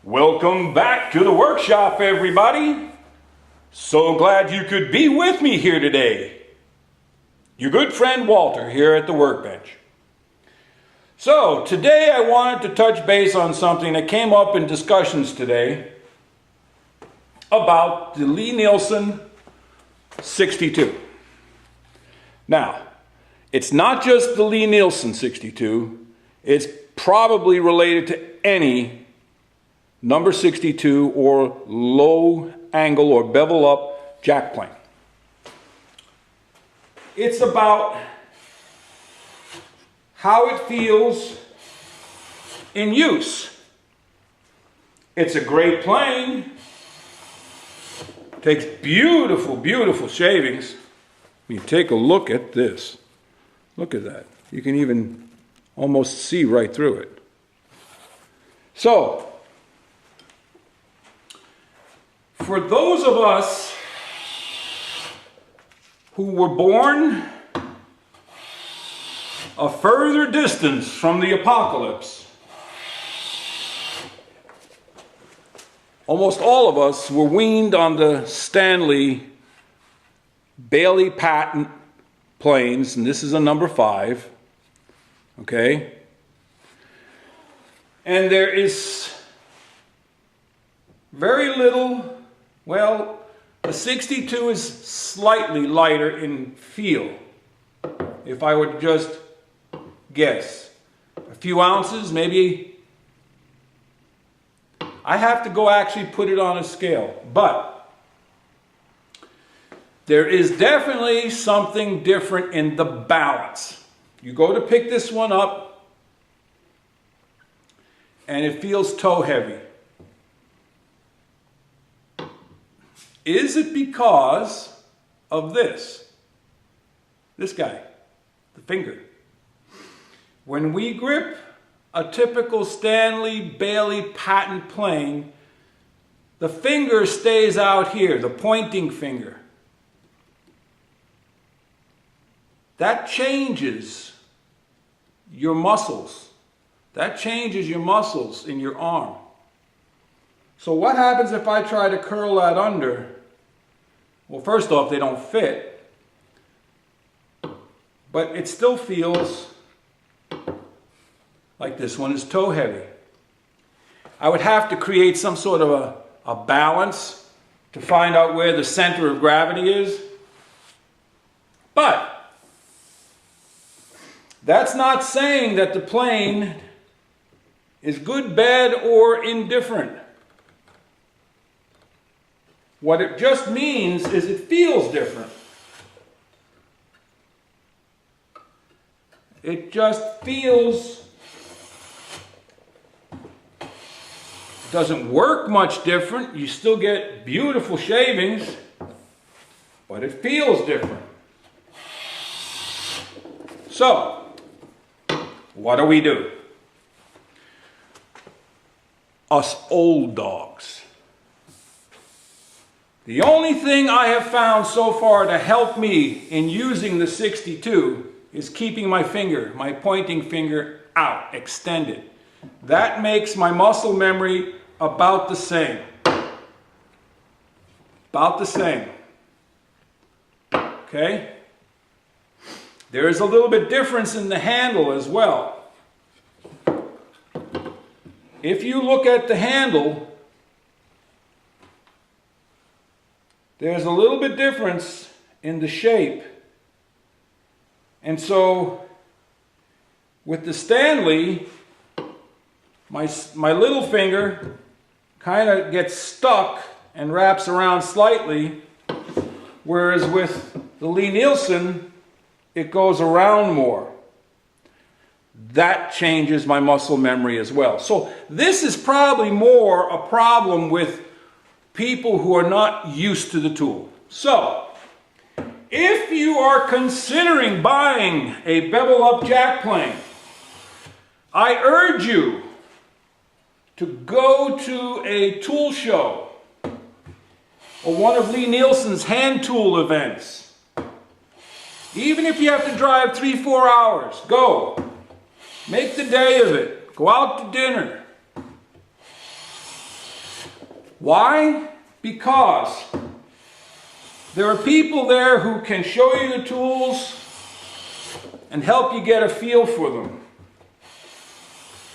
Welcome back to the workshop, everybody. So glad you could be with me here today. Your good friend Walter here at the workbench. So today I wanted to touch base on something that came up in discussions today about the Lie-Nielsen 62. Now, it's not just the Lie-Nielsen 62, it's probably related to any number 62 or low angle or bevel up jack plane. It's about how it feels in use. It's a great plane. Takes beautiful, beautiful shavings. You take a look at this. Look at that. You can even almost see right through it. So, for those of us who were born a further distance from the apocalypse, almost all of us were weaned on the Stanley Bailey patent planes, and this is a number 5, okay? And there is very little. Well, the 62 is slightly lighter in feel, if I would just guess. A few ounces, maybe. I have to go actually put it on a scale, but there is definitely something different in the balance. You go to pick this one up, and it feels toe heavy. Is it because of this guy, the finger? When we grip a typical Stanley Bailey patent plane, the finger stays out here, the pointing finger. That changes your muscles. That changes your muscles in your arm. So what happens if I try to curl that under? Well, first off, they don't fit, but it still feels like this one is toe heavy. I would have to create some sort of a balance to find out where the center of gravity is. But that's not saying that the plane is good, bad, or indifferent. What it just means is it feels different. It just feels, doesn't work much different. You still get beautiful shavings, but it feels different. So, what do we do? Us old dogs. The only thing I have found so far to help me in using the 62 is keeping my finger, my pointing finger out, extended. That makes my muscle memory about the same. About the same. Okay? There is a little bit difference in the handle as well. If you look at the handle, there's a little bit difference in the shape. And so, with the Stanley, my little finger kind of gets stuck and wraps around slightly, whereas with the Lie-Nielsen, it goes around more. That changes my muscle memory as well. So this is probably more a problem with people who are not used to the tool. So, if you are considering buying a bevel up jack plane, I urge you to go to a tool show or one of Lie-Nielsen's hand tool events. Even if you have to drive 3-4 hours, go. Make the day of it. Go out to dinner. Why? Because there are people there who can show you the tools and help you get a feel for them.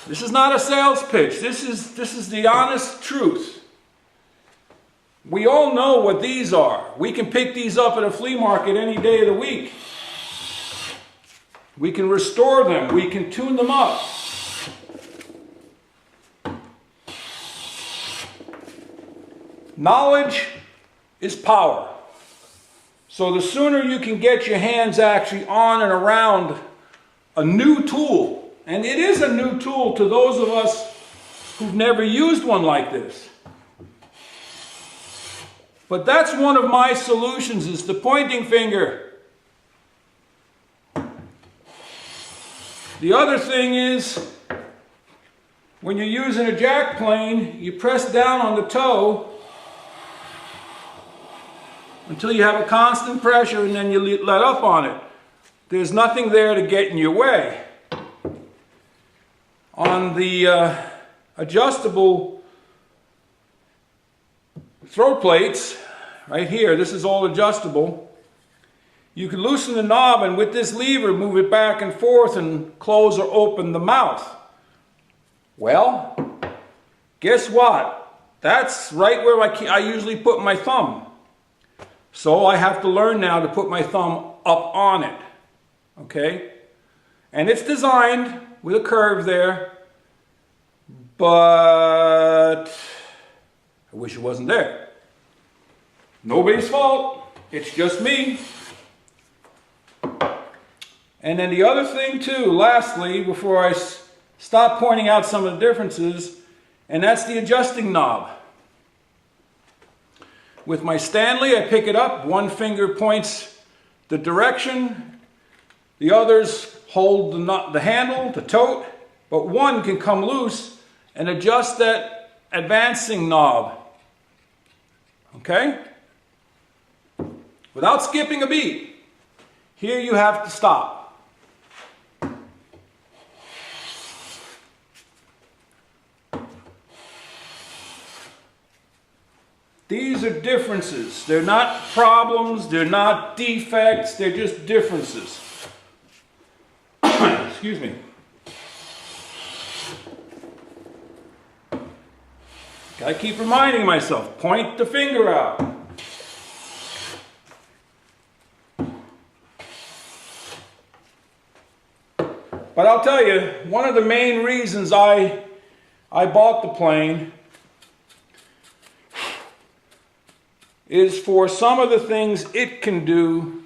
This is not a sales pitch. This is the honest truth. We all know what these are. We can pick these up at a flea market any day of the week. We can restore them. We can tune them up. Knowledge is power. So the sooner you can get your hands actually on and around a new tool, and it is a new tool to those of us who've never used one like this. But that's one of my solutions, is the pointing finger. The other thing is, when you're using a jack plane, you press down on the toe until you have a constant pressure, and then you let up on it. There's nothing there to get in your way. On the adjustable throat plates, right here, this is all adjustable. You can loosen the knob and with this lever move it back and forth and close or open the mouth. Well, guess what? That's right where I usually put my thumb. So I have to learn now to put my thumb up on it. Okay? And it's designed with a curve there, but I wish it wasn't there. Nobody's fault. It's just me. And then the other thing too, lastly, before I stop pointing out some of the differences, and that's the adjusting knob. With my Stanley, I pick it up. One finger points the direction. The others hold the handle, the tote, but one can come loose and adjust that advancing knob. Okay? Without skipping a beat. Here you have to stop. These are differences. They're not problems, they're not defects, they're just differences. Excuse me. Gotta keep reminding myself, point the finger out. But I'll tell you, one of the main reasons I bought the plane is for some of the things it can do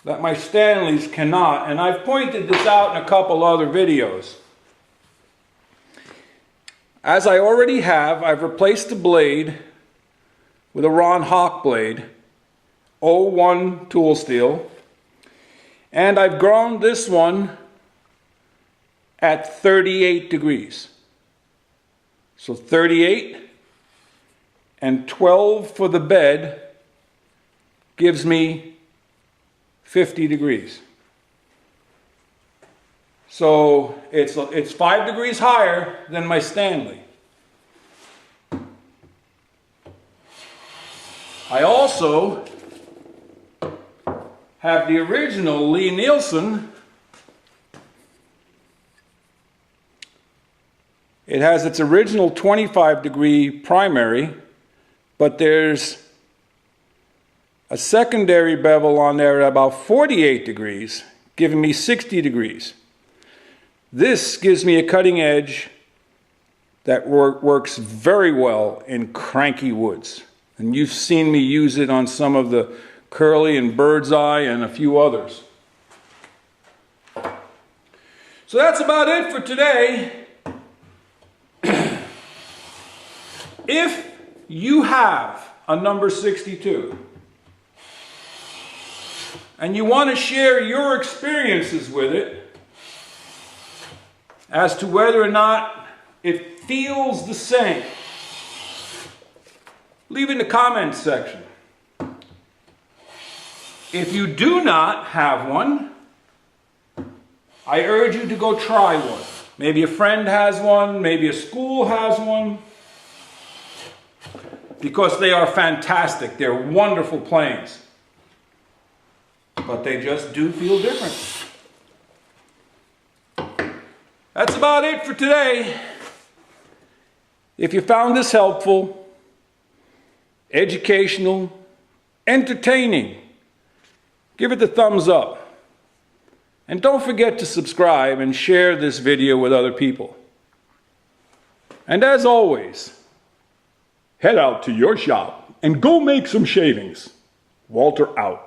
that my Stanleys cannot. And I've pointed this out in a couple other videos. As I already have, I've replaced the blade with a Hock blade, O-1 tool steel. And I've ground this one at 38 degrees. So 38 and 12 for the bed gives me 50 degrees. So it's 5 degrees higher than my Stanley. I also have the original Lie-Nielsen. It has its original 25 degree primary, but there's a secondary bevel on there at about 48 degrees, giving me 60 degrees. This gives me a cutting edge that works very well in cranky woods. And you've seen me use it on some of the curly and bird's eye and a few others. So that's about it for today. If you have a number 62 and you want to share your experiences with it as to whether or not it feels the same, leave it in the comments section. If you do not have one, I urge you to go try one. Maybe a friend has one, maybe a school has one. because they are fantastic. They're wonderful planes. But they just do feel different. That's about it for today. If you found this helpful, educational, entertaining, give it the thumbs up. And don't forget to subscribe and share this video with other people. And as always, head out to your shop and go make some shavings. Walter out.